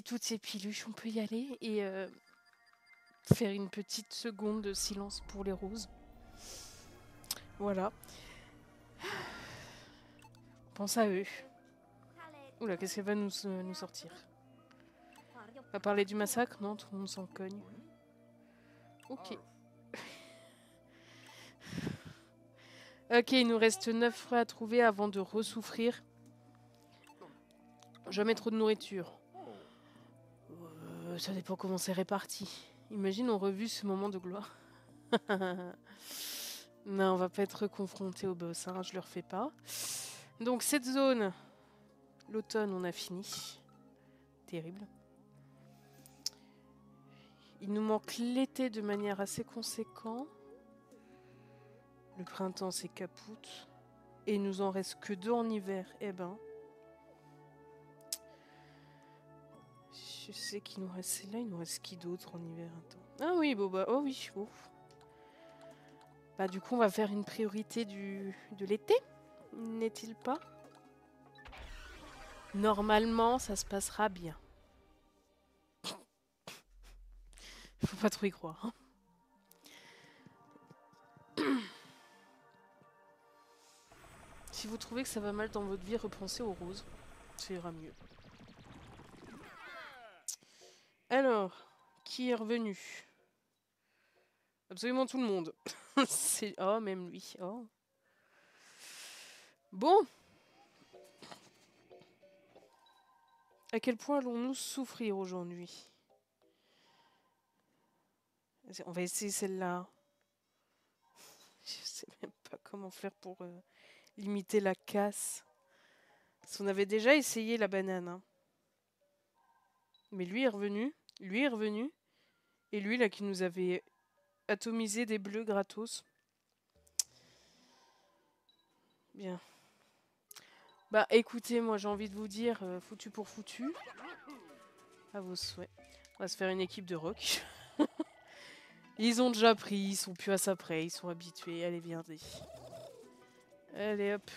Toutes ces piluches, on peut y aller et faire une petite seconde de silence pour les roses. Voilà. Pense à eux. Oula, qu'est-ce qu'elle va nous sortir? On va parler du massacre? Non, tout le monde s'en cogne. Ok. Ok, il nous reste 9 fruits à trouver avant de ressouffrir. Jamais trop de nourriture. Ça dépend comment c'est réparti. Imagine, on revu ce moment de gloire. Non, on va pas être confronté au boss, hein, je le refais pas. Donc cette zone, l'automne, on a fini. Terrible. Il nous manque l'été de manière assez conséquente. Le printemps, c'est capoute. Et il nous en reste que 2 en hiver. Eh ben... Je sais qu'il nous reste celle-là, il nous reste qui d'autre en hiver? Attends. Ah oui, bon bah, oh oui, bon. Bah du coup, on va faire une priorité de l'été, n'est-il pas? Normalement, ça se passera bien. Faut pas trop y croire. Hein. Si vous trouvez que ça va mal dans votre vie, repensez aux roses. Ça ira mieux. Alors, qui est revenu? Absolument tout le monde. Oh, même lui. Oh. Bon. À quel point allons-nous souffrir aujourd'hui? On va essayer celle-là. Je sais même pas comment faire pour limiter la casse. Parce qu'on avait déjà essayé la banane. Hein. Mais lui est revenu. Lui est revenu. Et lui, là, qui nous avait atomisé des bleus gratos. Bien. Bah, écoutez, moi, j'ai envie de vous dire, foutu pour foutu. À vos souhaits. On va se faire une équipe de rock. Ils ont déjà pris, ils sont plus à ça près, ils sont habitués. Allez, viendez. Allez, hop.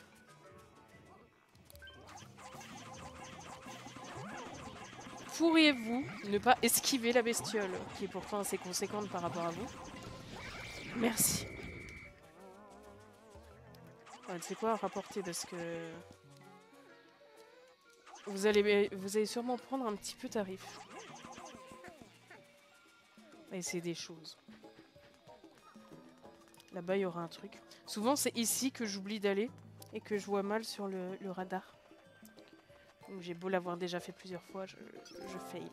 Pourriez-vous ne pas esquiver la bestiole, qui est pourtant assez conséquente par rapport à vous? Merci. Ouais, tu sais quoi, rapporter parce que... Vous allez sûrement prendre un petit peu tarif. On va essayer des choses. Là-bas, il y aura un truc. Souvent, c'est ici que j'oublie d'aller et que je vois mal sur le radar. J'ai beau l'avoir déjà fait plusieurs fois, je fail.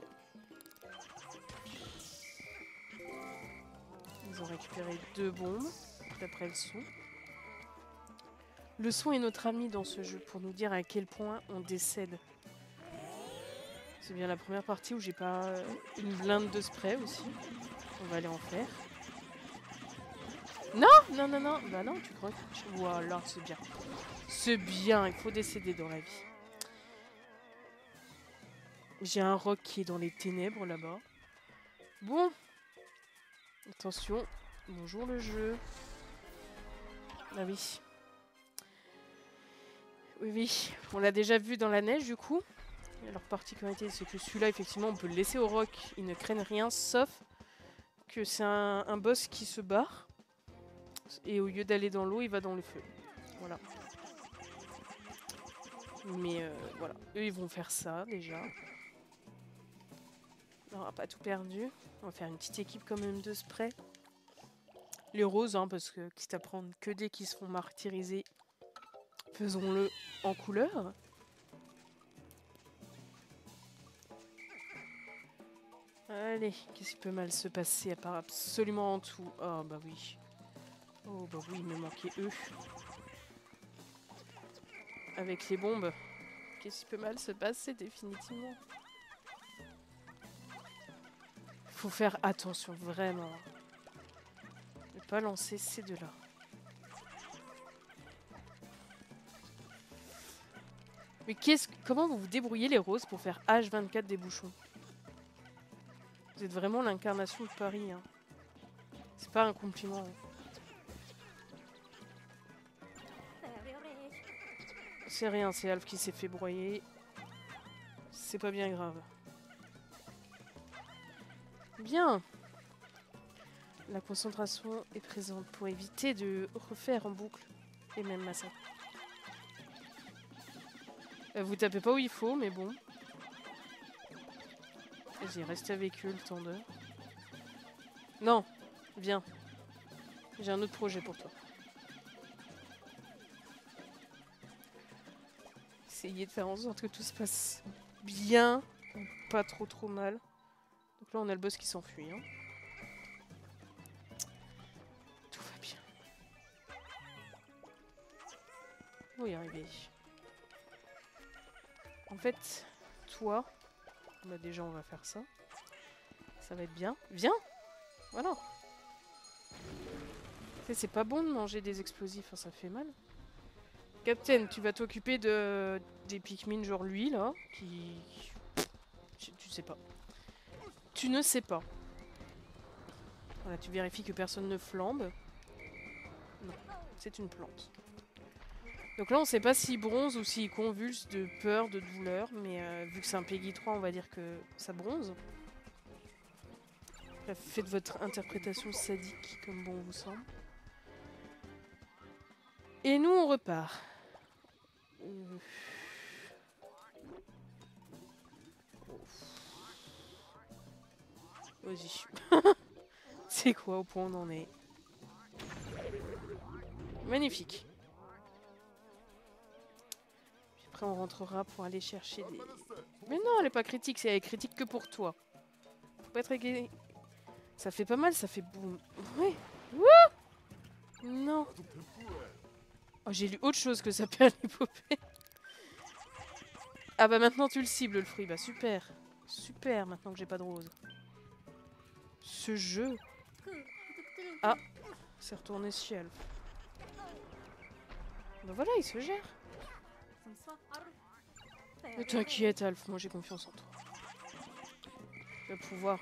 Ils ont récupéré 2 bombes, d'après le son. Le son est notre ami dans ce jeu pour nous dire à quel point on décède. C'est bien la première partie où j'ai pas une blinde de spray aussi. On va aller en faire. Non, non, non, non. Bah non, tu crois que... Voilà, c'est bien. C'est bien, il faut décéder dans la vie. J'ai un roc qui est dans les ténèbres là-bas. Bon. Attention. Bonjour le jeu. Ah oui. Oui, oui. On l'a déjà vu dans la neige du coup. Leur particularité, c'est que celui-là, effectivement, on peut le laisser au roc. Ils ne craignent rien, sauf que c'est un boss qui se barre. Et au lieu d'aller dans l'eau, il va dans le feu. Voilà. Mais voilà. Eux, ils vont faire ça, déjà. On n'aura pas tout perdu. On va faire une petite équipe quand même de spray. Les roses, hein, parce que quitte à prendre que des qui se font martyriser, faisons-le en couleur. Allez, qu'est-ce qui peut mal se passer à part absolument en tout? Oh bah oui. Oh bah oui, il me manquait eux. Avec les bombes, qu'est-ce qui peut mal se passer définitivement? Faut faire attention, vraiment. Ne pas lancer ces deux-là. Mais comment vous vous débrouillez les roses pour faire H24 des bouchons? Vous êtes vraiment l'incarnation de Paris. Hein. C'est pas un compliment. Hein. C'est rien, c'est Alf qui s'est fait broyer. C'est pas bien grave. Bien. La concentration est présente pour éviter de refaire en boucle les mêmes massacres. Vous tapez pas où il faut, mais bon. Vas-y, reste avec eux le temps de... Non, viens. J'ai un autre projet pour toi. Essayez de faire en sorte que tout se passe bien, ou pas trop mal. Donc là, on a le boss qui s'enfuit. Hein. Tout va bien. On va y arriver. En fait, toi... Bah déjà, on va faire ça. Ça va être bien. Viens! Voilà. C'est pas bon de manger des explosifs, hein, ça fait mal. Captain, tu vas t'occuper des Pikmin, genre lui, là, qui... Tu sais pas. Tu ne sais pas. Voilà, tu vérifies que personne ne flambe. Non, c'est une plante. Donc là, on sait pas s'il bronze ou s'il convulse de peur, de douleur, mais vu que c'est un Peggy 3, on va dire que ça bronze. Là, faites votre interprétation sadique, comme bon vous semble. Et nous, on repart. Vas-y. C'est quoi au point où on en est? Magnifique. Puis après, on rentrera pour aller chercher des... Mais non, elle est pas critique, elle est critique que pour toi. Faut pas être égay. Ça fait pas mal, ça fait boum. Ouais. Wouh! Non. Oh, j'ai lu autre chose que ça peut l'épopée. Ah bah maintenant tu le cibles le fruit, bah super. Super maintenant que j'ai pas de rose. Ce jeu. Ah, c'est retourné chez Alf. Bah voilà, il se gère. Ne t'inquiète Alf, moi j'ai confiance en toi. Tu vas pouvoir...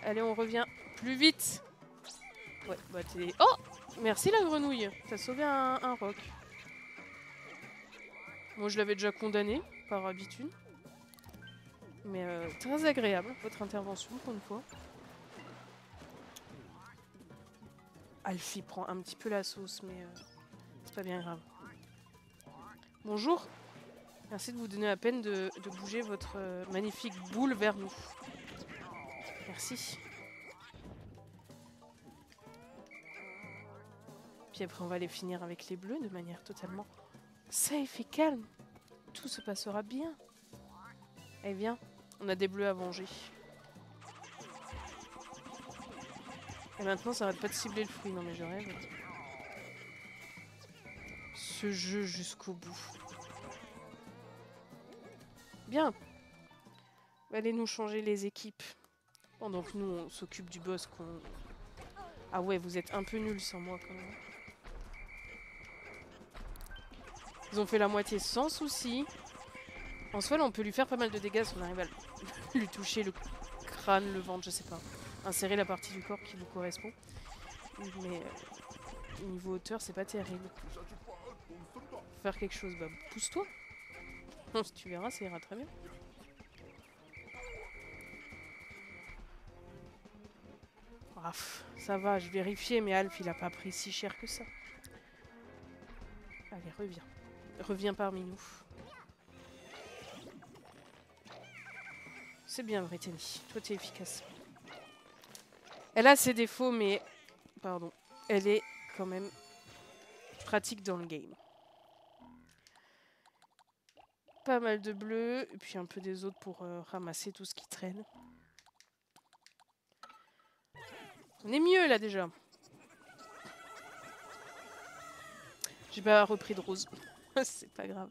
Allez, on revient plus vite. Ouais, bah t'es... Oh! Merci la grenouille, t'as sauvé un roc. Moi je l'avais déjà condamné, par habitude. Mais très agréable, votre intervention, pour une fois. Alfie prend un petit peu la sauce, mais c'est pas bien grave. Bonjour. Merci de vous donner la peine de bouger votre magnifique boule vers nous. Merci. Puis après, on va aller finir avec les bleus de manière totalement safe et calme. Tout se passera bien. Eh bien, on a des bleus à venger. Et maintenant, ça arrête pas de cibler le fruit. Non mais je rêve. Ce jeu jusqu'au bout. Bien. Allez nous changer les équipes. Pendant que nous, on s'occupe du boss qu'on... Ah ouais, vous êtes un peu nuls sans moi quand même. Ils ont fait la moitié sans souci. En soi, là, on peut lui faire pas mal de dégâts si on arrive à lui toucher le crâne, le ventre, je sais pas. Insérer la partie du corps qui vous correspond. Mais niveau hauteur, c'est pas terrible. Faire quelque chose, bah pousse-toi. Tu verras, ça ira très bien. Ça va, je vérifiais, mais Alf, il a pas pris si cher que ça. Allez, reviens. Reviens parmi nous. C'est bien, Brittany. Toi, t'es efficace. Elle a ses défauts, mais... Pardon. Elle est quand même pratique dans le game. Pas mal de bleus, et puis un peu des autres pour ramasser tout ce qui traîne. On est mieux, là, déjà. J'ai pas repris de rose. C'est pas grave.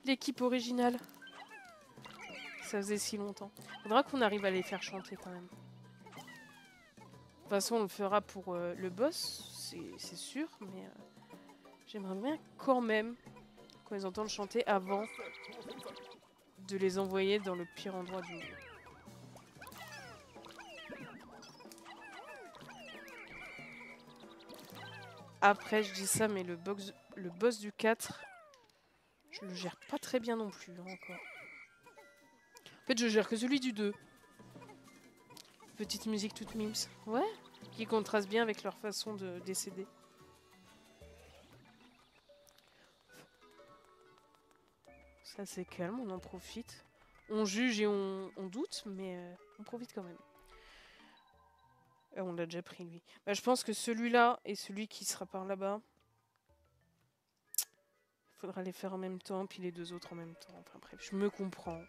L'équipe originale. Ça faisait si longtemps. Faudra qu'on arrive à les faire chanter quand même. De toute façon, on le fera pour le boss, c'est sûr, mais j'aimerais bien quand même quand ils entendent chanter avant de les envoyer dans le pire endroit du monde. Après, je dis ça, mais le boss du 4, je le gère pas très bien non plus, hein, encore. En fait, je gère que celui du 2. Petite musique toute mimes. Ouais, qui contraste bien avec leur façon de décéder. Ça, c'est calme, on en profite. On juge et on doute, mais on profite quand même. On l'a déjà pris, lui. Bah, je pense que celui-là et celui qui sera par là-bas, il faudra les faire en même temps, puis les deux autres en même temps. Enfin bref, je me comprends.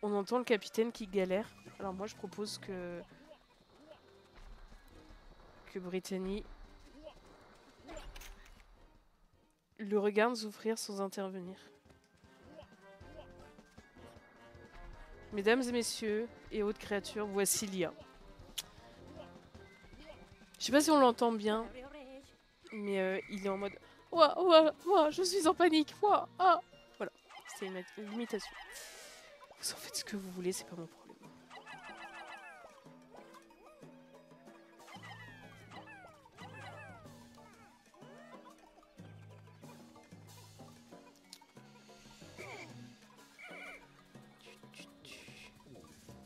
On entend le capitaine qui galère. Alors moi, je propose que Brittany le regarde souffrir sans intervenir. Mesdames et messieurs et autres créatures, voici Lia. Je sais pas si on l'entend bien, mais il est en mode « Ouah, ouah, ouah, je suis en panique, ouah, ah !» Voilà, c'est une imitation. Vous en faites ce que vous voulez, c'est pas mon problème.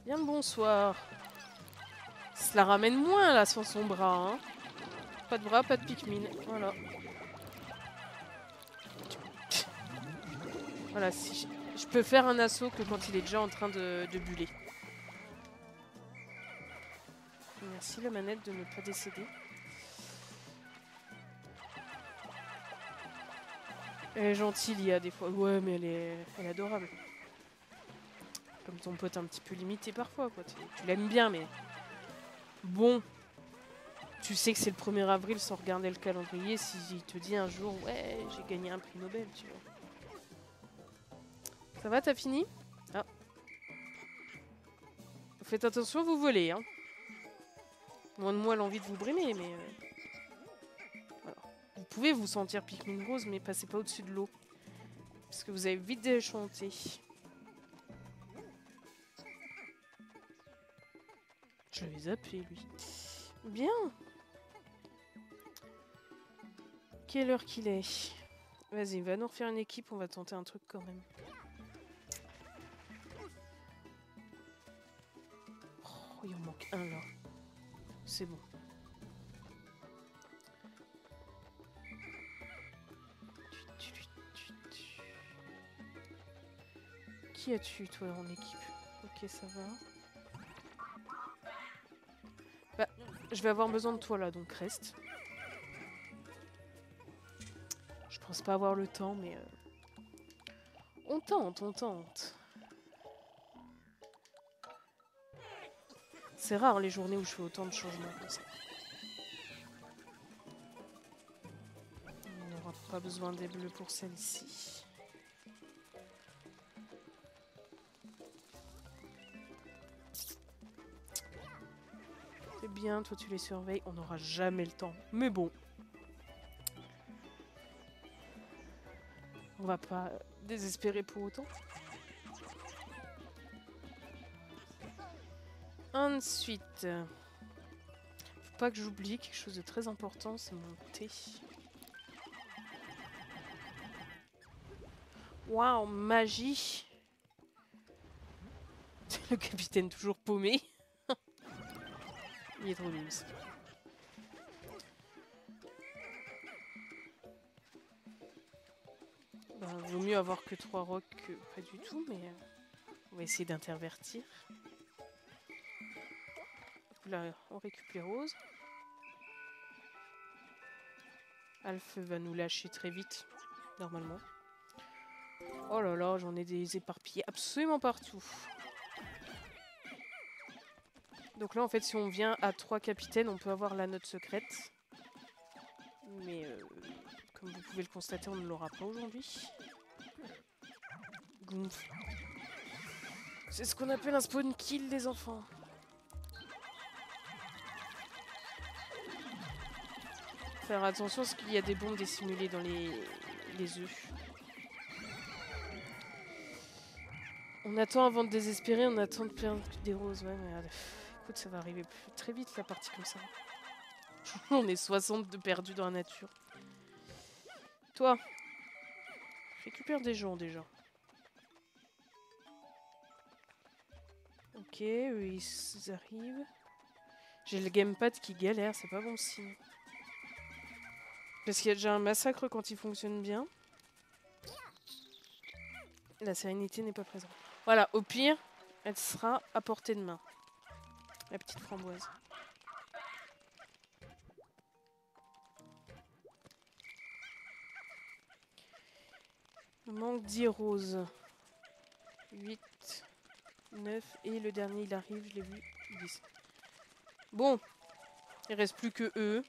Bien le bonsoir. Cela ramène moins là sans son bras. Hein. Pas de bras, pas de Pikmin. Voilà. Voilà, si je peux faire un assaut que quand il est déjà en train de buller. Merci la manette de ne pas décéder. Elle est gentille, Lia, des fois. Ouais, mais elle est adorable. Comme ton pote un petit peu limité parfois, quoi. Tu l'aimes bien, mais... Bon. Tu sais que c'est le 1er avril sans regarder le calendrier s'il te dit un jour « Ouais, j'ai gagné un prix Nobel, tu vois. » Ça va, t'as fini? Ah. Faites attention, vous volez, hein. Loin de moi l'envie de vous brimer, mais... Voilà. Vous pouvez vous sentir Pikmin rose, mais passez pas au-dessus de l'eau. Parce que vous avez vite déchanté. Je l'avais zappé, lui. Bien. Quelle heure qu'il est? Vas-y, va nous refaire une équipe, on va tenter un truc quand même. Oh, il en manque un là. C'est bon. Qui as-tu, toi, en équipe? Ok, ça va. Bah, je vais avoir besoin de toi, là, donc reste. Je pense pas avoir le temps, mais... On tente, on tente. C'est rare, les journées où je fais autant de changements comme ça. On n'aura pas besoin des bleus pour celle-ci. C'est bien, toi tu les surveilles. On n'aura jamais le temps. Mais bon. On va pas désespérer pour autant. Ensuite, faut pas que j'oublie quelque chose de très important, c'est mon thé. Waouh, magie! Le capitaine toujours paumé. Il est trop mignon. Ben, vaut mieux avoir que 3 rocs que pas du tout, mais on va essayer d'intervertir. Là, on récupère Rose. Alph va nous lâcher très vite, normalement. Oh là là, j'en ai des éparpillés absolument partout. Donc là, en fait, si on vient à 3 capitaines, on peut avoir la note secrète. Mais comme vous pouvez le constater, on ne l'aura pas aujourd'hui. Goomf. C'est ce qu'on appelle un spawn kill, les enfants. Faire attention parce qu'il y a des bombes dissimulées dans les œufs. On attend avant de désespérer, on attend de perdre des roses. Ouais, mais écoute, ça va arriver très vite la partie comme ça. On est 60 de perdus dans la nature. Toi, récupère des gens déjà. Ok, eux ils arrivent. J'ai le gamepad qui galère, c'est pas bon signe. Parce qu'il y a déjà un massacre quand il fonctionne bien. La sérénité n'est pas présente. Voilà, au pire, elle sera à portée de main. La petite framboise. Il manque 10 roses. 8, 9, et le dernier il arrive, je l'ai vu, 10. Bon, il reste plus que eux.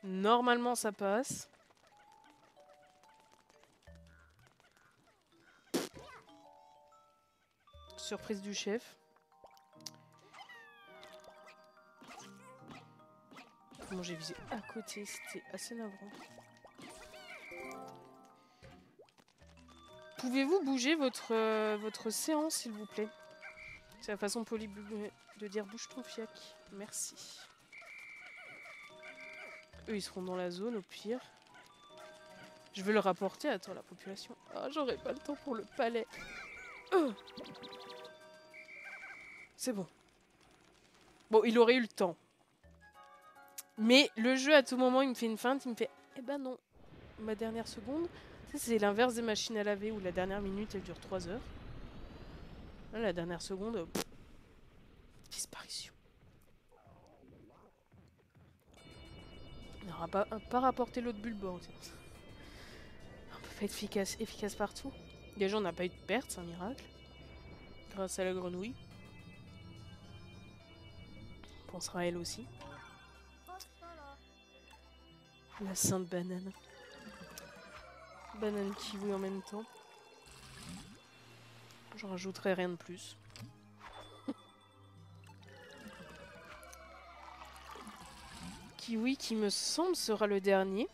Normalement ça passe. Surprise du chef. Comment j'ai visé à côté, c'était assez navrant. Pouvez-vous bouger votre séance, s'il vous plaît? C'est la façon polie de dire bouge ton fiac. Merci. Eux, ils seront dans la zone, au pire. Je vais le rapporter. Attends, la population. Ah, j'aurai pas le temps pour le palais. C'est bon. Bon, il aurait eu le temps. Mais le jeu, à tout moment, il me fait une feinte. Il me fait, eh ben non. Ma dernière seconde. C'est l'inverse des machines à laver où la dernière minute, elle dure 3 heures. Là, la dernière seconde, disparition. On n'aura pas rapporté l'autre bulbe. On peut pas être efficace partout. Déjà, on n'a pas eu de perte, c'est un miracle. Grâce à la grenouille. On pensera à elle aussi. La sainte banane. Banane kiwi en même temps. J'en rajouterai rien de plus. Kiwi qui me semble sera le dernier.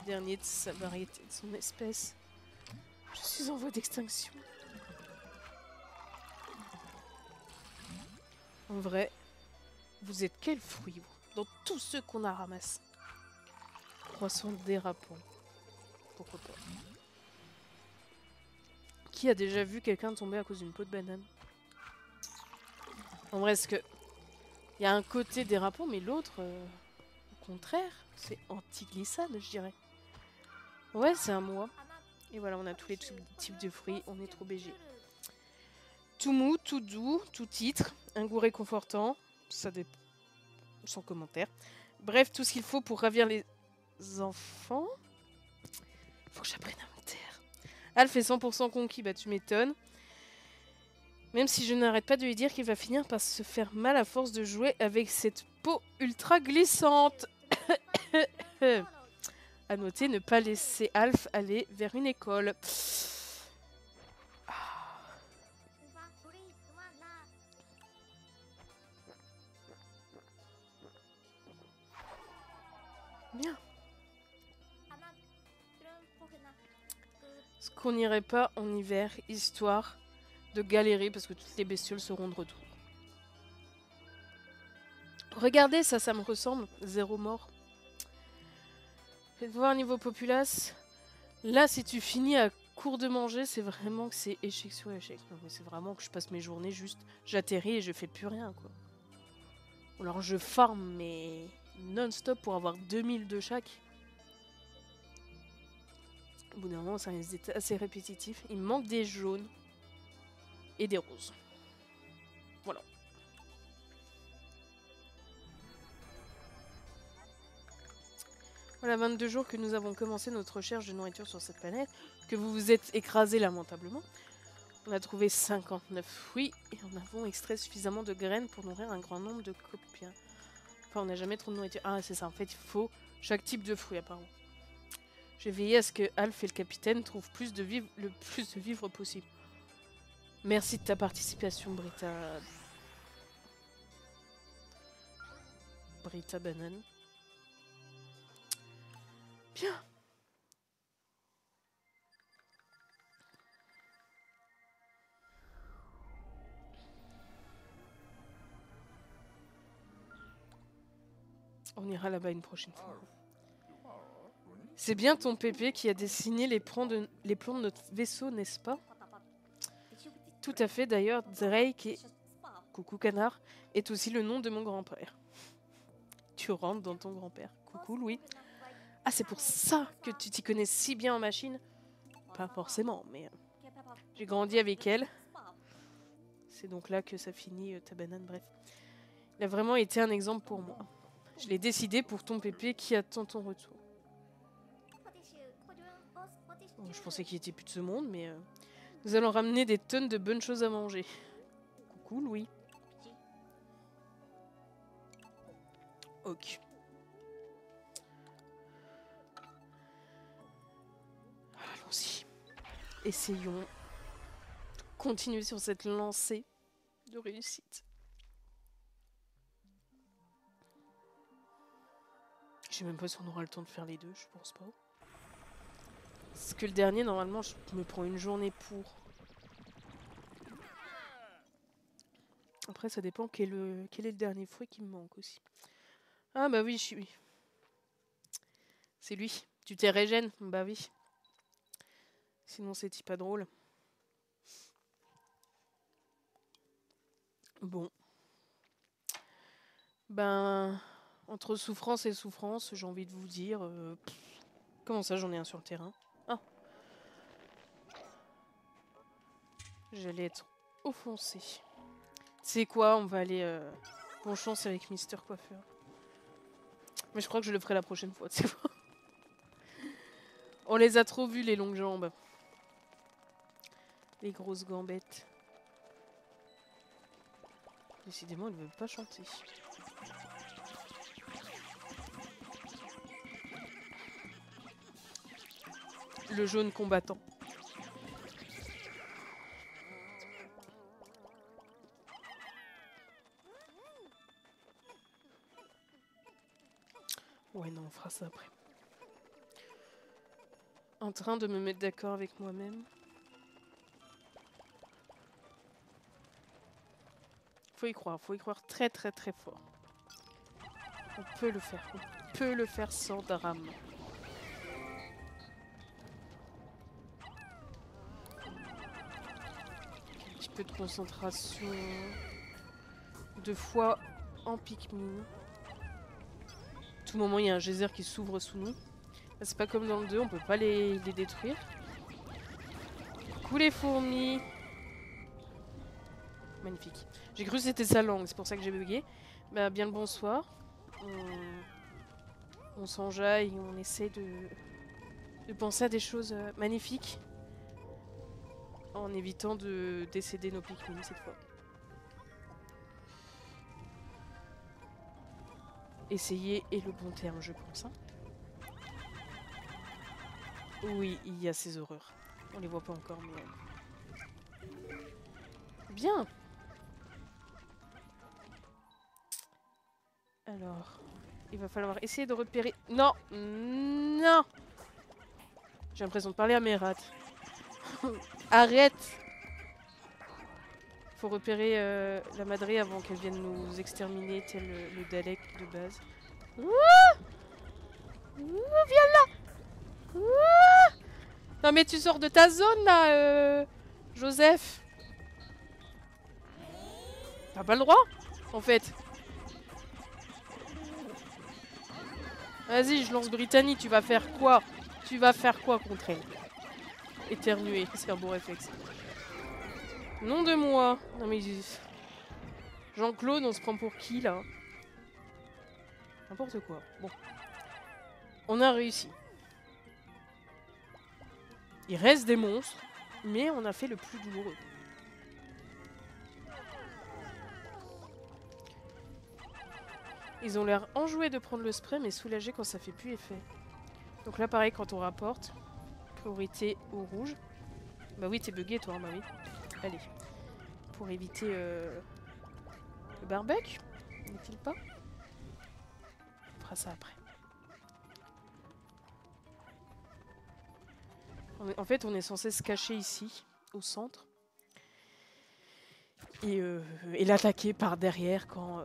Dernier de sa variété, de son espèce. Je suis en voie d'extinction. En vrai, vous êtes quel fruit, vous, dans tous ceux qu'on a ramassés? Croissant dérapant. Pourquoi pas? Qui a déjà vu quelqu'un tomber à cause d'une peau de banane? En vrai, est-ce que... Il y a un côté dérapant, mais l'autre, au contraire, c'est anti-glissade, je dirais. Ouais, c'est un mois. Et voilà, on a tous les types de fruits, on est trop BG. Tout mou, tout doux, tout titre, un goût réconfortant, ça dépend, sans commentaire. Bref, tout ce qu'il faut pour ravir les enfants. Faut que j'apprenne à me taire. Alf est 100% conquis, bah tu m'étonnes. Même si je n'arrête pas de lui dire qu'il va finir par se faire mal à force de jouer avec cette peau ultra glissante. À noter, ne pas laisser Alf aller vers une école. Bien. Est-ce qu'on n'irait pas en hiver, histoire de galérer parce que toutes les bestioles seront de retour? Regardez, ça me ressemble. 0 mort. Faites voir niveau populace. Là, si tu finis à court de manger, c'est vraiment que c'est échec sur échec. C'est vraiment que je passe mes journées juste... J'atterris et je fais plus rien, quoi. Alors je farm, mais non-stop pour avoir 2000 de chaque. Au bout d'un moment, ça risque d'être assez répétitif. Il me manque des jaunes et des roses. Voilà. Voilà, 22 jours que nous avons commencé notre recherche de nourriture sur cette planète, que vous vous êtes écrasés lamentablement. On a trouvé 59 fruits et on avons extrait suffisamment de graines pour nourrir un grand nombre de copiens. Enfin, on n'a jamais trop de nourriture. Ah, c'est ça, en fait, il faut chaque type de fruit, apparemment. J'ai veillé à ce que Alf et le capitaine trouvent le plus de vivres possible. Merci de ta participation, Britta. Brita banane. Bien. On ira là-bas une prochaine fois. C'est bien ton pépé qui a dessiné les plans de notre vaisseau, n'est-ce pas? Tout à fait, d'ailleurs, Drake et... Coucou canard, est aussi le nom de mon grand-père. Tu rentres dans ton grand-père. Coucou Louis. Ah, c'est pour ça que tu t'y connais si bien en machine? Pas forcément, mais... j'ai grandi avec elle. C'est donc là que ça finit ta banane, bref. Il a vraiment été un exemple pour moi. Je l'ai décidé pour ton pépé qui attend ton retour. Bon, je pensais qu'il était plus de ce monde, mais... nous allons ramener des tonnes de bonnes choses à manger. Coucou Louis. Ok. Allons-y. Essayons de continuer sur cette lancée de réussite. Je sais même pas si on aura le temps de faire les deux, je pense pas. Parce que le dernier, normalement, je me prends une journée pour. Après, ça dépend quel est le dernier fruit qui me manque aussi. Ah bah oui, c'est lui. Tu t'es régène? Bah oui. Sinon, c'est pas drôle. Bon. Ben... entre souffrance et souffrance, j'ai envie de vous dire... comment ça, j'en ai un sur le terrain? Ah. J'allais être offensée. C'est quoi? On va aller... bonne chance avec Mister Coiffeur. Mais je crois que je le ferai la prochaine fois, tu sais quoi. On les a trop vus, les longues jambes. Les grosses gambettes. Décidément, elle ne veut pas chanter. Le jaune combattant. Ouais, non, on fera ça après. En train de me mettre d'accord avec moi-même. Faut y croire très très très fort. On peut le faire sans drame. Un petit peu de concentration. 2 fois en Pikmin. À tout moment, il y a un geyser qui s'ouvre sous nous. C'est pas comme dans le 2, on peut pas les détruire. Coucou les fourmis. Magnifique. J'ai cru que c'était sa langue, c'est pour ça que j'ai bugué. Bah, bien le bonsoir. On s'enjaille, on essaie de penser à des choses magnifiques. En évitant de décéder nos Pikmin cette fois. Essayer est le bon terme, je pense. Hein. Oui, il y a ces horreurs. On les voit pas encore, mais... Bien. Alors, il va falloir essayer de repérer... Non. Non. J'ai l'impression de parler à mes rats. Arrête. Faut repérer la madré avant qu'elle vienne nous exterminer, tel le Dalek de base. Ouah, viens là. Ouah, non mais tu sors de ta zone là, Joseph. T'as pas le droit, en fait. Vas-y, je lance Brittany, tu vas faire quoi? Tu vas faire quoi contre elle? Éternuer, c'est un bon réflexe. Nom de moi. Non mais... Jean-Claude, on se prend pour qui, là? N'importe quoi. Bon. On a réussi. Il reste des monstres, mais on a fait le plus douloureux. Ils ont l'air enjoués de prendre le spray, mais soulagés quand ça fait plus effet. Donc là, pareil, quand on rapporte, priorité au rouge. Bah oui, t'es bugué, toi, hein, bah oui. Allez. Pour éviter le barbecue, n'est-il pas? fera ça après. En fait, on est censé se cacher ici, au centre. Et l'attaquer par derrière quand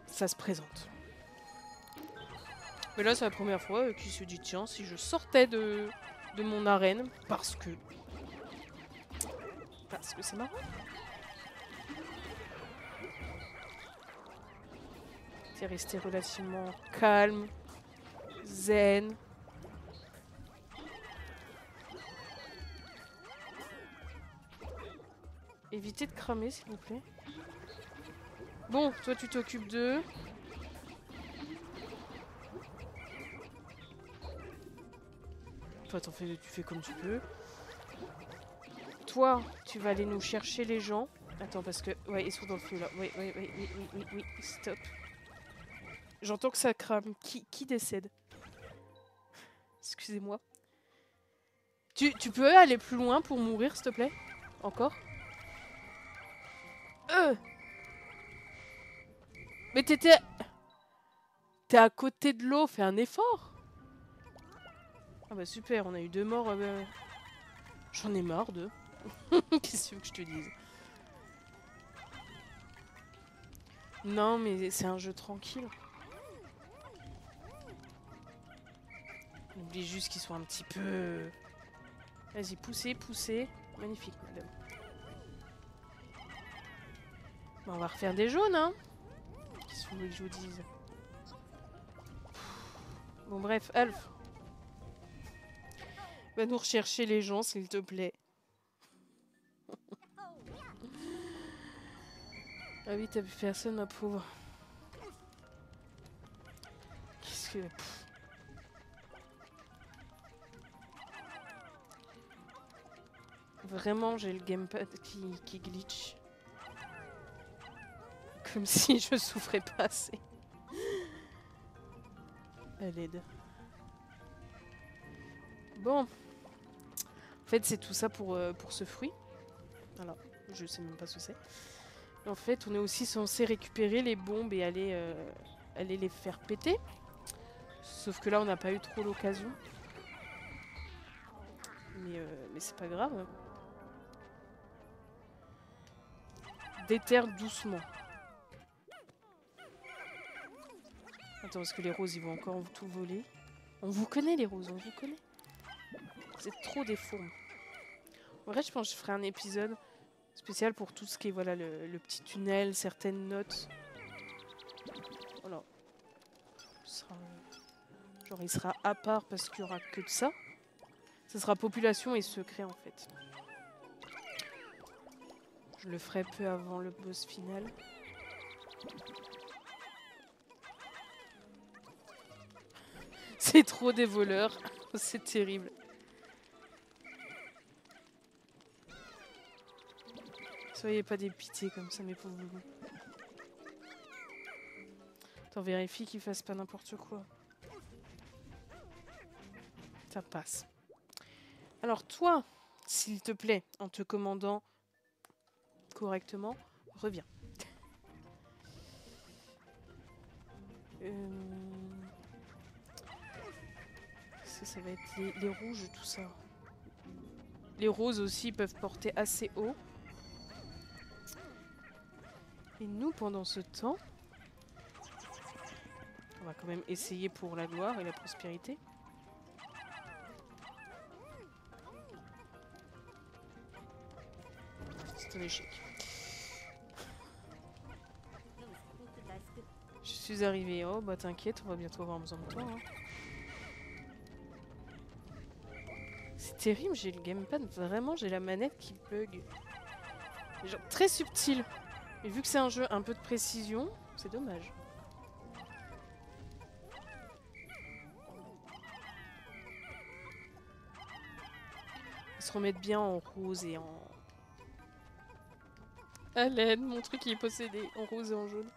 ça se présente. Mais là, c'est la première fois qu'il se dit, tiens, si je sortais de mon arène, parce que c'est marrant. C'est resté relativement calme, zen. Évitez de cramer, s'il vous plaît. Bon, toi, tu t'occupes d'eux. Toi, tu fais comme tu peux. Toi, tu vas aller nous chercher les gens. Attends, parce que... Ouais, ils sont dans le feu, là. Oui, stop. J'entends que ça crame. Qui décède? Excusez-moi. Tu peux aller plus loin pour mourir, s'il te plaît? Encore? Mais t'es à côté de l'eau, fais un effort. Ah bah super, on a eu 2 morts. J'en ai marre d'eux. Qu'est-ce que tu veux que je te dise? Non, mais c'est un jeu tranquille. On oublie juste qu'ils sont un petit peu... Vas-y, poussez. Magnifique, madame. Bah, on va refaire des jaunes, hein. Qu'est-ce que vous voulez que je vous dise? Bon, bref, Alf. Va nous rechercher les gens, s'il te plaît. Ah oui, t'as vu personne, ma pauvre. Qu'est-ce que... Vraiment, j'ai le gamepad qui glitch. Comme si je souffrais pas assez. À l'aide. Bon. En fait, c'est tout ça pour ce fruit. Voilà. Je sais même pas ce que c'est. En fait, on est aussi censé récupérer les bombes et aller les faire péter. Sauf que là, on n'a pas eu trop l'occasion. Mais c'est pas grave. Déterre doucement. Attends, parce que les roses, ils vont encore tout voler. On vous connaît, les roses, on vous connaît. C'est trop des fourmes. En vrai, je pense que je ferai un épisode spécial pour tout ce qui est voilà, le petit tunnel, certaines notes. Voilà. Genre, il sera à part parce qu'il n'y aura que de ça. Ça sera population et secret, en fait. Je le ferai peu avant le boss final. C'est trop des voleurs. C'est terrible. Soyez pas des pitiés comme ça, mes pauvres loulous. Attends, vérifie qu'ils fassent pas n'importe quoi. Ça passe. Alors toi, s'il te plaît, en te commandant correctement, reviens. Ça va être les rouges, tout ça. Les roses aussi peuvent porter assez haut. Et nous, pendant ce temps, on va quand même essayer pour la gloire et la prospérité. C'est un échec. Je suis arrivée. Oh bah t'inquiète, on va bientôt avoir besoin de toi. Hein. C'est terrible, j'ai le gamepad, vraiment j'ai la manette qui bug. Genre très subtil. Et vu que c'est un jeu un peu de précision, c'est dommage. Ils se remettent bien en rose et en... À l'aide, mon truc il est possédé en rose et en jaune.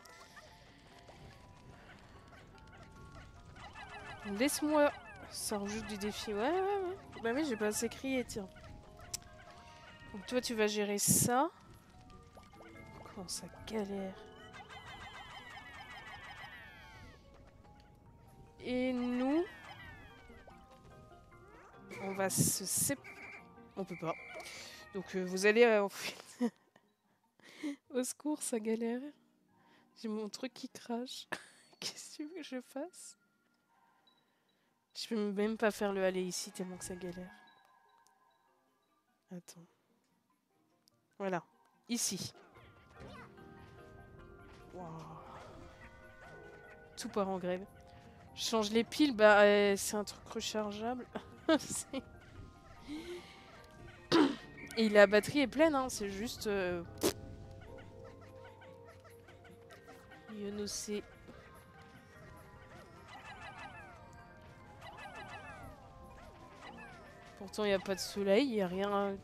Laisse-moi... Ça rajoute du défi. Ouais. Bah oui, j'ai pas assez crié, tiens. Donc toi, tu vas gérer ça. Comment ça galère. Et nous... On va se séparer. On peut pas. Donc vous allez... en fait... Au secours, ça galère. J'ai mon truc qui crache. Qu'est-ce que tu veux que je fasse? Je peux même pas faire le aller ici tellement que ça galère. Attends. Voilà. Ici. Wow. Tout part en grève. Je change les piles, bah c'est un truc rechargeable. Et la batterie est pleine, hein, c'est juste... Ionocé. Pourtant il n'y a pas de soleil, il n'y a rien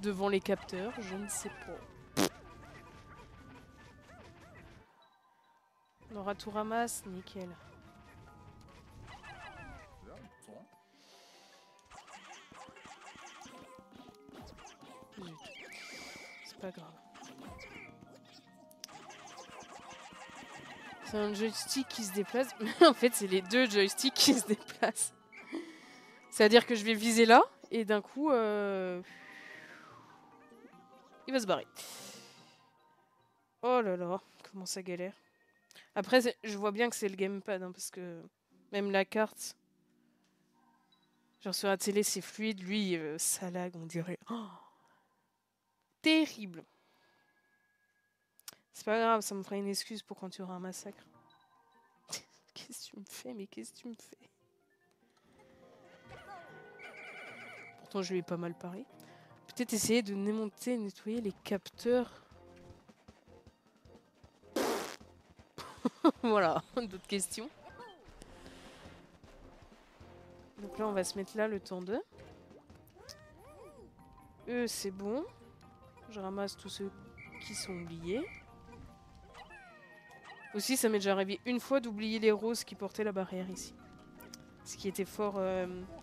devant les capteurs, je ne sais pas. On aura tout ramasse, nickel. C'est pas grave. C'est un joystick qui se déplace. En fait, c'est les deux joysticks qui se déplacent. C'est-à-dire que je vais viser là, et d'un coup, il va se barrer. Oh là là, comment ça galère. Après, je vois bien que c'est le gamepad, hein, parce que même la carte... Genre sur la télé, c'est fluide. Lui, ça lag, on dirait. Oh, terrible. C'est pas grave, ça me fera une excuse pour quand tu auras un massacre. Qu'est-ce que tu me fais? Mais qu'est-ce que tu me fais? Pourtant, je lui ai pas mal parlé. Peut-être essayer de démonter, nettoyer les capteurs. Voilà, d'autres questions. Donc là, on va se mettre là le temps de. Eux, c'est bon. Je ramasse tous ceux qui sont oubliés. Aussi, ça m'est déjà arrivé une fois d'oublier les roses qui portaient la barrière ici. Ce qui était fort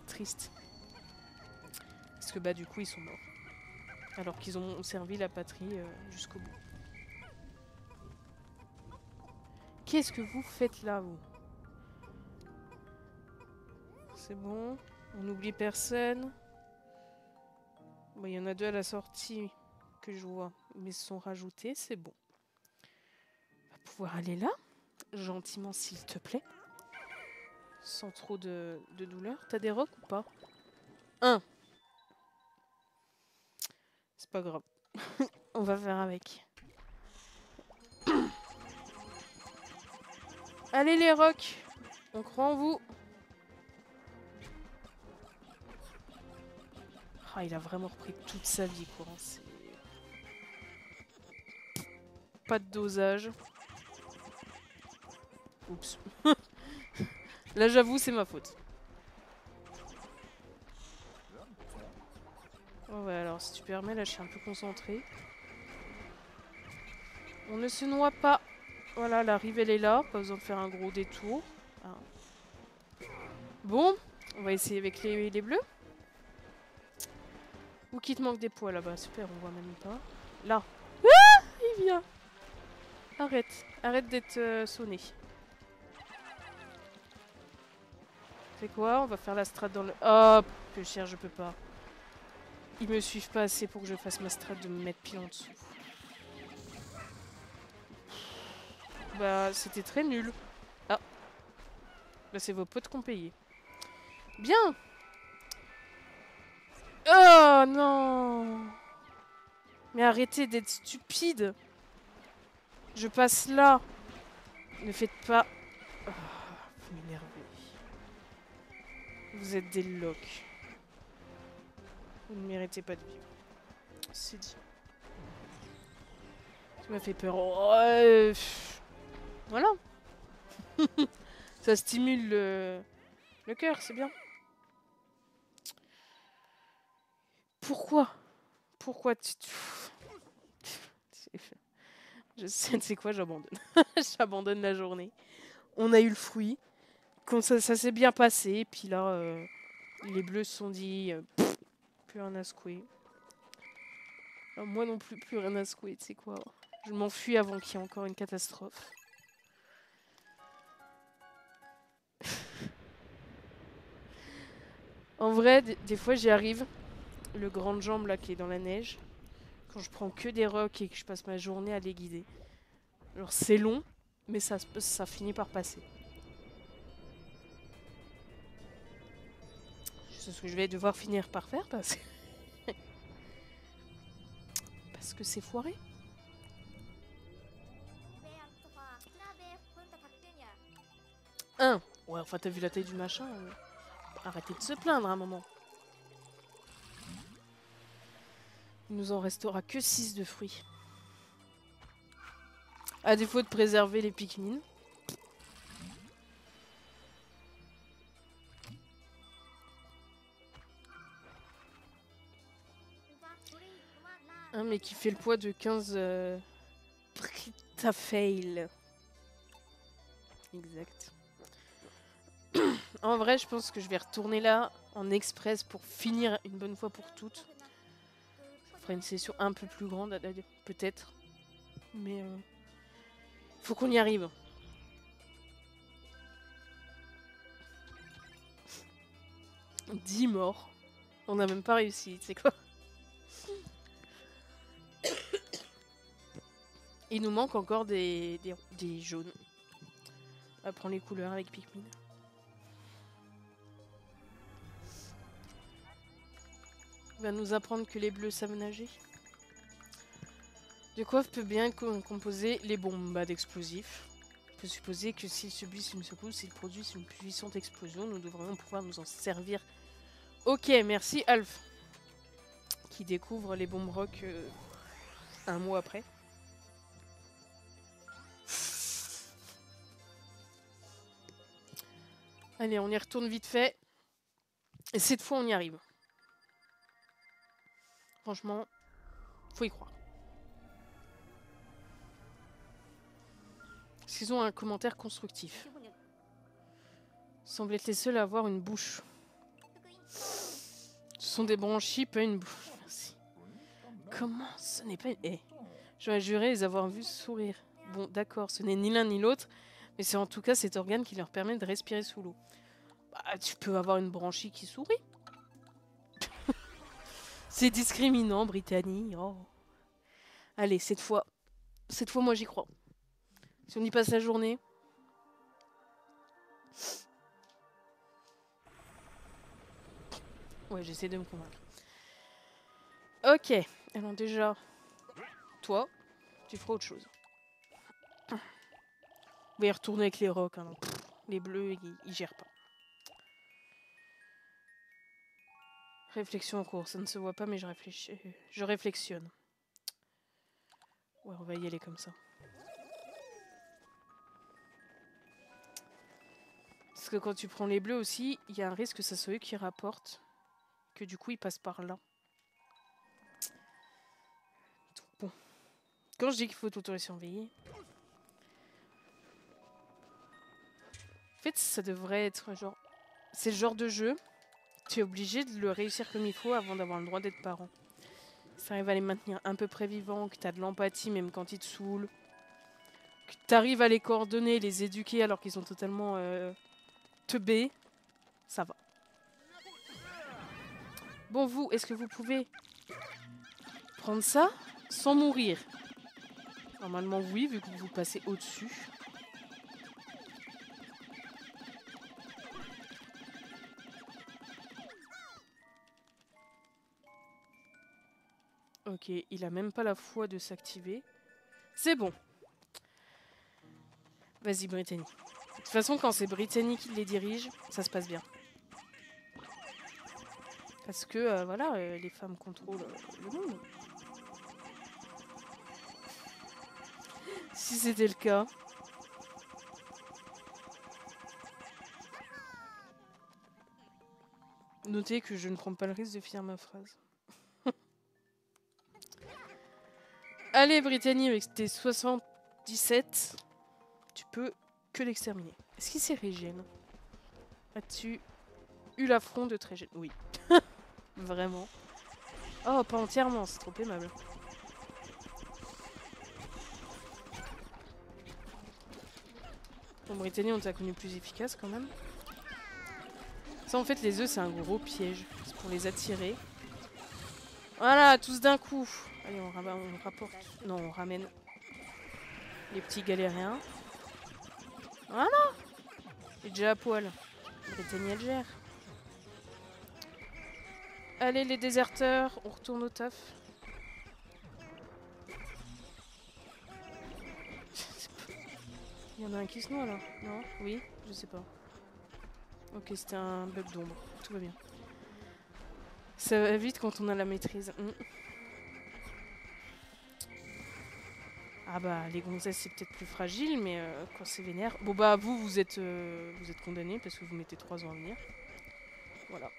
triste. Parce que bah du coup, ils sont morts. Alors qu'ils ont servi la patrie jusqu'au bout. Qu'est-ce que vous faites là, vous? C'est bon. On n'oublie personne. Bon, il y en a deux à la sortie que je vois. Mais ils sont rajoutés, c'est bon. On va pouvoir aller là. Gentiment, s'il te plaît. Sans trop de douleur. T'as des rocs ou pas? Un. C'est pas grave. On va faire avec. Allez les rocs. On croit en vous. Ah, il a vraiment repris toute sa vie, quoi. Pas de dosage. Oups. Là, j'avoue, c'est ma faute. Oh ouais, alors, si tu permets, là, je suis un peu concentrée. On ne se noie pas. Voilà, la rive, elle est là. Pas besoin de faire un gros détour. Ah. Bon, on va essayer avec les bleus. Ou qui te manque des poids là-bas. Super, on voit même pas. Là. Ah, il vient. Arrête. Arrête d'être sonné. C'est quoi? On va faire la strat dans le... Oh, peu cher, je peux pas. Ils me suivent pas assez pour que je fasse ma strat de me mettre pile en dessous. Bah, c'était très nul. Ah. Bah, c'est vos potes qu'on payait. Bien. Oh non. Mais arrêtez d'être stupide. Je passe là. Ne faites pas... Oh, vous m'énervez. Vous êtes des locs. Vous ne méritez pas de vivre. C'est dit. Ça m'a fait peur. Oh, voilà. Ça stimule le cœur, c'est bien. Pourquoi? Pourquoi tu... Je sais, c'est quoi, j'abandonne. J'abandonne la journée. On a eu le fruit. Quand ça s'est bien passé. Puis là, les bleus se sont dit... plus rien à secouer. Alors, moi non plus, plus rien à secouer. Tu sais quoi? Je m'enfuis avant qu'il y ait encore une catastrophe. En vrai, des fois j'y arrive. Le grande jambe là qui est dans la neige. Quand je prends que des rocks et que je passe ma journée à les guider. Alors c'est long, mais ça finit par passer. C'est ce que je vais devoir finir par faire parce que c'est foiré. Un. Ouais, enfin t'as vu la taille du machin. Arrêtez de se plaindre à un moment. Il nous en restera que 6 de fruits. À défaut de préserver les Pikmin. Un mais qui fait le poids de 15 Britafail. Exact. En vrai, je pense que je vais retourner là en express pour finir une bonne fois pour toutes. Je ferai une session un peu plus grande, peut-être. Mais faut qu'on y arrive. « 10 morts. On n'a même pas réussi, tu sais quoi. Il nous manque encore des jaunes. On va prendre les couleurs avec Pikmin. Il va nous apprendre que les bleus savent nager. De quoi peut bien composer les bombes d'explosifs. On peut supposer que s'ils subissent une secousse, ils produisent une puissante explosion. Nous devrions pouvoir nous en servir. Ok, merci Alf. Qui découvre les bombes rock un mois après. Allez, on y retourne vite fait. Et cette fois, on y arrive. Franchement, faut y croire. Est-ce qu'ils ont un commentaire constructif? Semble être les seuls à avoir une bouche. Ce sont des branchies, pas une bouche. Merci. Comment? Ce n'est pas une... Eh, j'aurais juré les avoir vus sourire. Bon, d'accord, ce n'est ni l'un ni l'autre, mais c'est en tout cas cet organe qui leur permet de respirer sous l'eau. Bah, tu peux avoir une branchie qui sourit. C'est discriminant, Brittany. Oh. Allez, cette fois, moi j'y crois. Si on y passe la journée... Ouais, j'essaie de me convaincre. Ok, alors déjà, toi, tu feras autre chose. On va y retourner avec les rocs. Hein, les bleus, ils gèrent pas. Réflexion en cours, ça ne se voit pas, mais je réfléchis. Je réflexionne. Ouais, on va y aller comme ça. Parce que quand tu prends les bleus aussi, il y a un risque que ça soit eux qui rapportent. Que du coup, ils passent par là. Bon. Quand je dis qu'il faut t'auto-surveiller... En fait, ça devrait être genre... C'est le genre de jeu, tu es obligé de le réussir comme il faut avant d'avoir le droit d'être parent. Ça arrive à les maintenir un peu près vivants, que tu as de l'empathie même quand ils te saoulent. Que tu arrives à les coordonner, les éduquer alors qu'ils sont totalement teubés. Ça va. Bon, vous, est-ce que vous pouvez prendre ça sans mourir? Normalement, oui, vu que vous passez au-dessus. Ok, il a même pas la foi de s'activer. C'est bon. Vas-y, Brittany. De toute façon, quand c'est Brittany qui les dirige, ça se passe bien. Parce que, voilà, les femmes contrôlent le monde. Si c'était le cas... Notez que je ne prends pas le risque de finir ma phrase. Allez, Brittany, avec tes 77, tu peux que l'exterminer. Est-ce qu'il s'est régène? As-tu eu l'affront de te régénérer? Oui. Vraiment. Oh, pas entièrement, c'est trop aimable. Bon, Brittany, on t'a connu plus efficace quand même. Ça, en fait, les œufs, c'est un gros piège. C'est pour les attirer. Voilà, tous d'un coup. Allez, on rapporte. Non, on ramène les petits galériens. Voilà. Il est déjà à poil. Brittany, elle gère. Allez, les déserteurs, on retourne au taf. Il y en a un qui se noie là. Non? Oui? Je sais pas. Ok, c'était un bug d'ombre. Tout va bien. Ça va vite quand on a la maîtrise. Ah bah, les gonzesses, c'est peut-être plus fragile, mais quand c'est vénère... Bon bah, vous êtes condamnés parce que vous mettez 3 ans à venir. Voilà.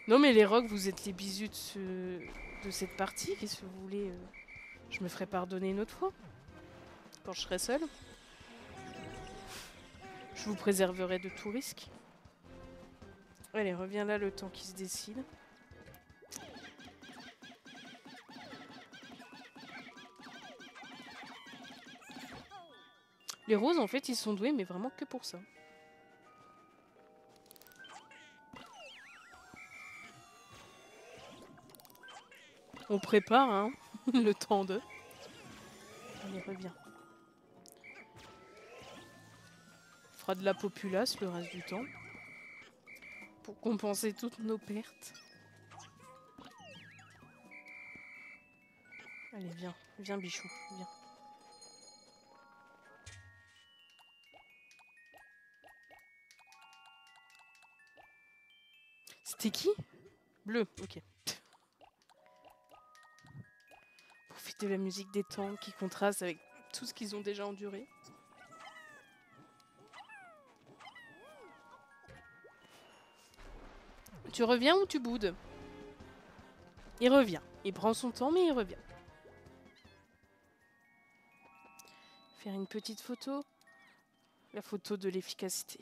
Non mais les rocs, vous êtes les bisous de cette partie. Qu'est-ce que vous voulez Je me ferai pardonner une autre fois. Quand je serai seule. Je vous préserverai de tout risque. Allez, reviens là le temps qui se décide. Les roses, en fait, ils sont doués, mais vraiment que pour ça. On prépare, hein, le temps de... Allez, reviens. On fera de la populace le reste du temps. Pour compenser toutes nos pertes. Allez, viens. Viens, bichou. Viens. C'était qui? Bleu, ok. Profite de la musique des temps qui contraste avec tout ce qu'ils ont déjà enduré. Tu reviens ou tu boudes? Il revient. Il prend son temps, mais il revient. Faire une petite photo. La photo de l'efficacité.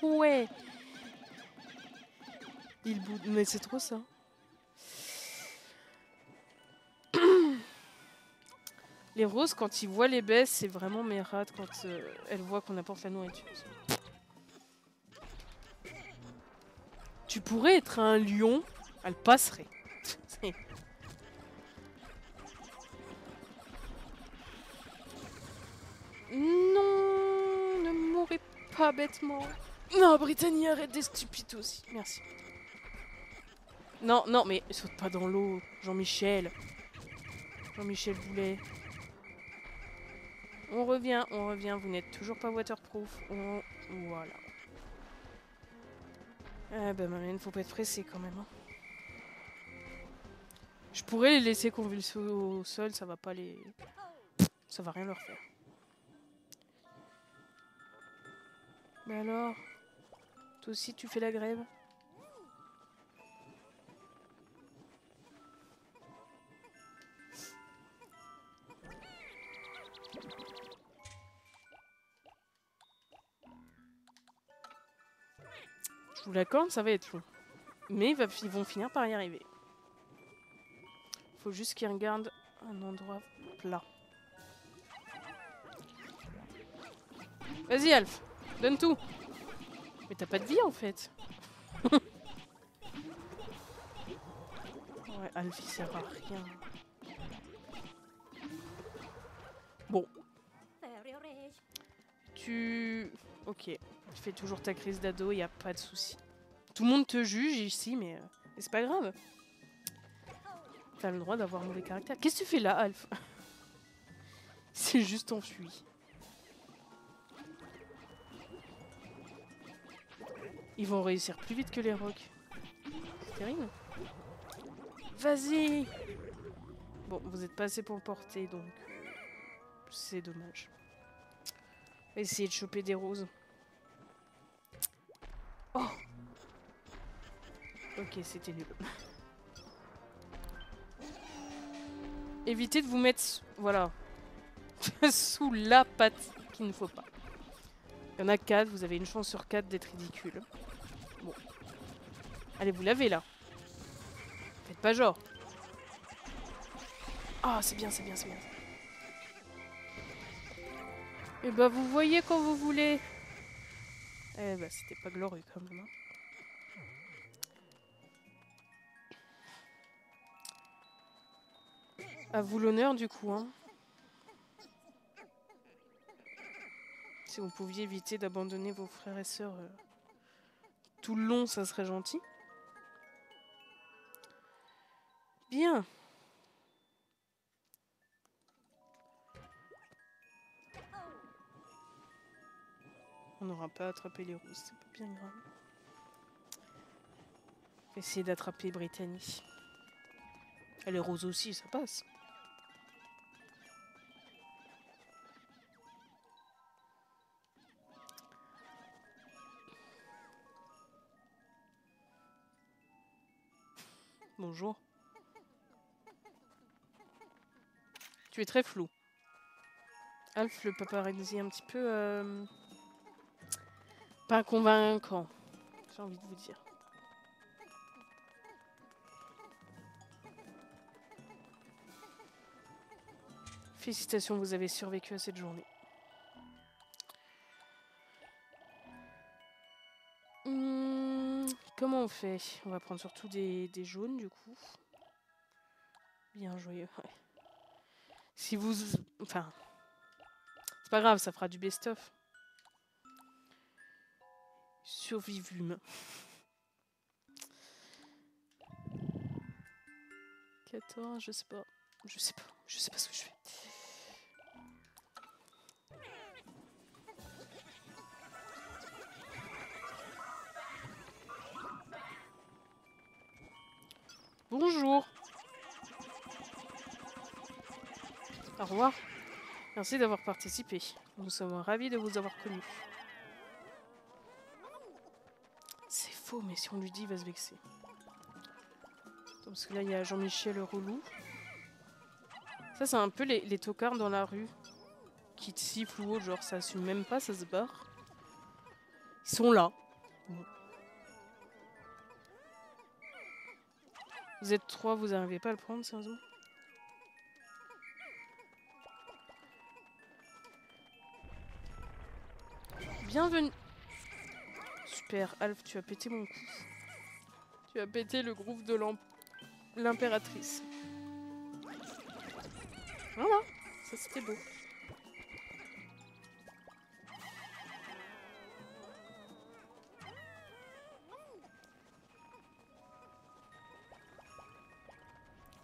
Ouais. Il boude. Mais c'est trop ça. Les roses, quand ils voient les baisses, c'est vraiment mes rats quand elles voient qu'on apporte la nourriture. Tu pourrais être un lion, elle passerait. Non, ne mourrez pas bêtement. Non, Brittany, arrête des stupides aussi. Merci. Non, non, mais saute pas dans l'eau. Jean-Michel. Jean-Michel Boulet. On revient, vous n'êtes toujours pas waterproof. Voilà. Ah bah il faut pas être pressé quand même. Hein. Je pourrais les laisser convulser au sol, ça va pas les... Ça va rien leur faire. Mais alors? Toi aussi tu fais la grève? Je vous l'accorde, ça va être long. Mais ils vont finir par y arriver. Faut juste qu'ils regardent un endroit plat. Vas-y Alf, donne tout. Mais t'as pas de vie en fait. Ouais, Alf il sert à rien. Bon. Ok, tu fais toujours ta crise d'ado, y a pas de souci. Tout le monde te juge ici, mais c'est pas grave. T'as le droit d'avoir mauvais caractère. Qu'est-ce que tu fais là, Alf? C'est juste enfui. Ils vont réussir plus vite que les rocs. C'est terrible. Vas-y! Bon, vous êtes pas assez pour le porter, donc... c'est dommage. On va essayer de choper des roses. Oh! Ok, c'était nul. Évitez de vous mettre... Voilà. Sous la patte qu'il ne faut pas. Il y en a 4, vous avez une chance sur 4 d'être ridicule. Bon. Allez, vous lavez là. Faites pas genre. Ah, c'est bien, c'est bien, c'est bien. Et bah vous voyez quand vous voulez. Eh bah c'était pas glorieux quand même. Hein. À vous l'honneur du coup. Hein. Si vous pouviez éviter d'abandonner vos frères et sœurs tout le long, ça serait gentil. Bien. On n'aura pas attrapé les roses, c'est pas bien grave. On va essayer d'attraper Brittany. Elle est rose aussi, ça passe. Bonjour. Tu es très flou. Alf, le paparazzi un petit peu... pas convaincant, j'ai envie de vous dire. Félicitations, vous avez survécu à cette journée. Comment on fait? On va prendre surtout des jaunes du coup. Bien joyeux, ouais. Si vous... Enfin... C'est pas grave, ça fera du best-of. Survivume. 14, je sais pas. Je sais pas ce que je fais. Bonjour. Au revoir. Merci d'avoir participé. Nous sommes ravis de vous avoir connu. C'est faux, mais si on lui dit, il va se vexer. Parce que là, il y a Jean-Michel relou. Ça, c'est un peu les tocards dans la rue. Qui te sifflent ou autre, genre ça assume même pas, ça se barre. Ils sont là. Bon. Vous êtes 3, vous n'arrivez pas à le prendre, sérieusement? Bienvenue. Super, Alf, tu as pété mon coup. Tu as pété le groove de l'impératrice. Voilà, ça c'était beau.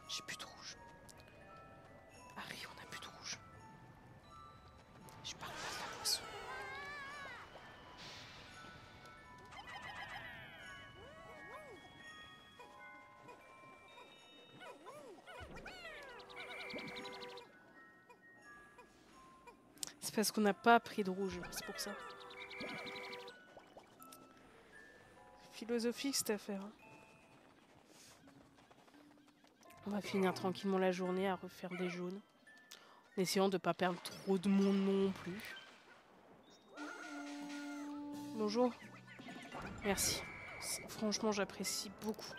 J'ai plus de rouge. Harry, on a plus de rouge. Je parle pas de la poisson. C'est parce qu'on n'a pas pris de rouge, c'est pour ça. Philosophique cette affaire. Hein. On va finir tranquillement la journée à refaire des jaunes. En essayant de ne pas perdre trop de monde non plus. Bonjour. Merci. Franchement, j'apprécie beaucoup.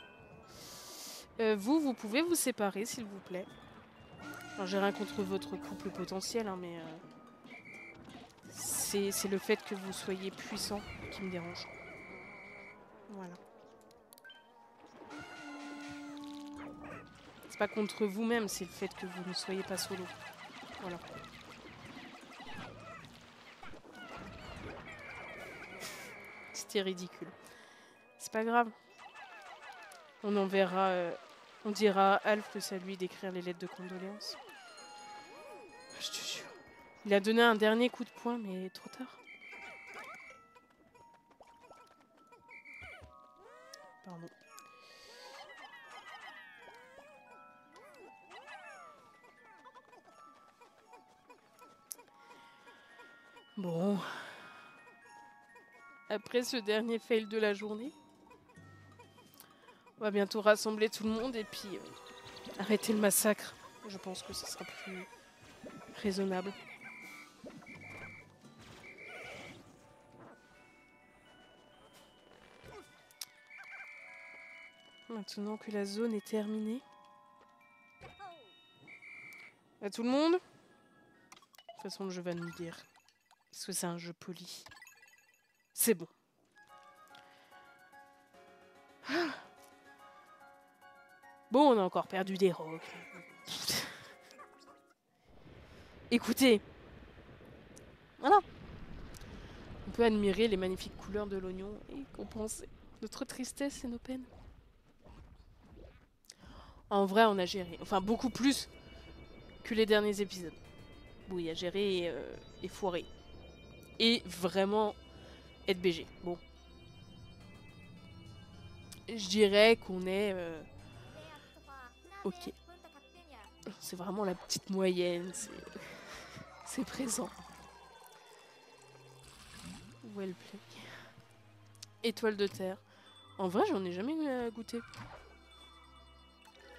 Vous pouvez vous séparer, s'il vous plaît. Alors, j'ai rien contre votre couple potentiel, hein, mais c'est le fait que vous soyez puissant qui me dérange. Voilà. C'est pas contre vous-même, c'est le fait que vous ne soyez pas solo. Voilà. C'était ridicule. C'est pas grave. On enverra... on dira à Alf que c'est à lui d'écrire les lettres de condoléances. Je te jure. Il a donné un dernier coup de poing, mais trop tard. Pardon. Bon. Après ce dernier fail de la journée, on va bientôt rassembler tout le monde et puis arrêter le massacre. Je pense que ce sera plus raisonnable. Maintenant que la zone est terminée. À tout le monde? De toute façon, le jeu va nous le dire. Parce que c'est un jeu poli. C'est bon. Bon, on a encore perdu des rocs. Écoutez. Voilà. On peut admirer les magnifiques couleurs de l'oignon et compenser notre tristesse et nos peines. En vrai, on a géré. Enfin, beaucoup plus que les derniers épisodes. Bon, il y a géré et foiré. Et vraiment être BG. Bon. Je dirais qu'on est... ok. C'est vraiment la petite moyenne. C'est présent. Wellplay. Étoile de terre. En vrai, j'en ai jamais goûté.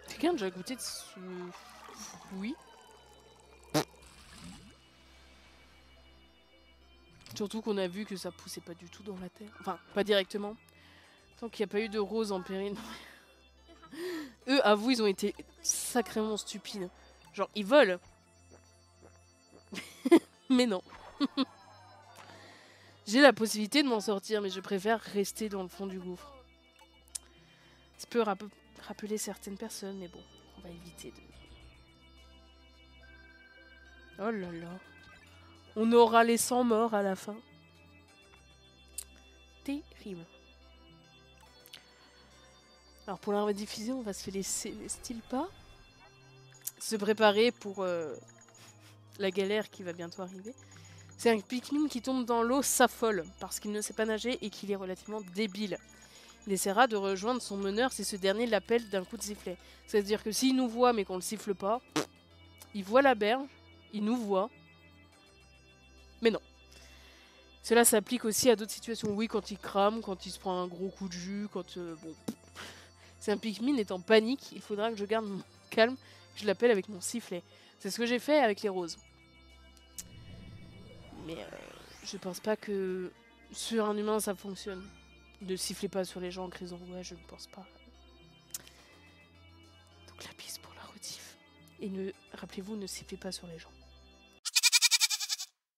Quelqu'un a déjà goûté de ce... Oui. Surtout qu'on a vu que ça poussait pas du tout dans la terre. Enfin, pas directement. Tant qu'il n'y a pas eu de rose en péril. Eux, avouez, ils ont été sacrément stupides. Genre, ils volent. Mais non. J'ai la possibilité de m'en sortir, mais je préfère rester dans le fond du gouffre. Ça peut rappeler certaines personnes, mais bon, on va éviter de... Oh là là. On aura les 100 morts à la fin. Terrible. Alors pour la rediffusion, on va se faire les styles pas. Se préparer pour la galère qui va bientôt arriver. C'est un Pikmin qui tombe dans l'eau s'affole parce qu'il ne sait pas nager et qu'il est relativement débile. Il essaiera de rejoindre son meneur si ce dernier l'appelle d'un coup de sifflet. C'est-à-dire que s'il nous voit mais qu'on le siffle pas, il voit la berge, il nous voit, mais non. Cela s'applique aussi à d'autres situations. Oui, quand il crame, quand il se prend un gros coup de jus, quand... bon... Si un Pikmin est en panique, il faudra que je garde mon calme, que je l'appelle avec mon sifflet. C'est ce que j'ai fait avec les roses. Mais je pense pas que sur un humain ça fonctionne. Ne sifflez pas sur les gens en criant ouais, je ne pense pas. Donc la piste pour la rediff. Et rappelez-vous, ne sifflez pas sur les gens.